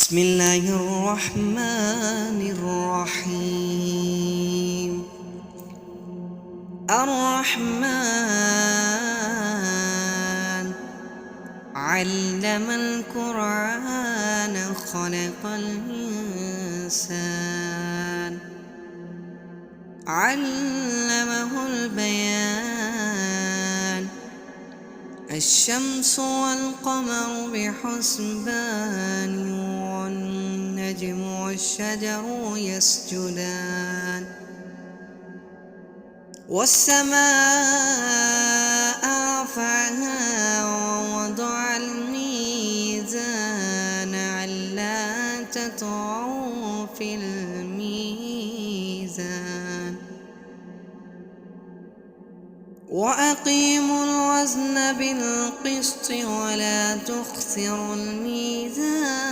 بسم الله الرحمن الرحيم. الرحمن علم القرآن خلق الإنسان علمه البيان. الشمس والقمر بحسبان والنجم والشجر يسجدان والسماء رفعها ووضع الميزان ألا تطغوا في الميزان وأقيموا الوزن بالقسط ولا تخسروا الميزان.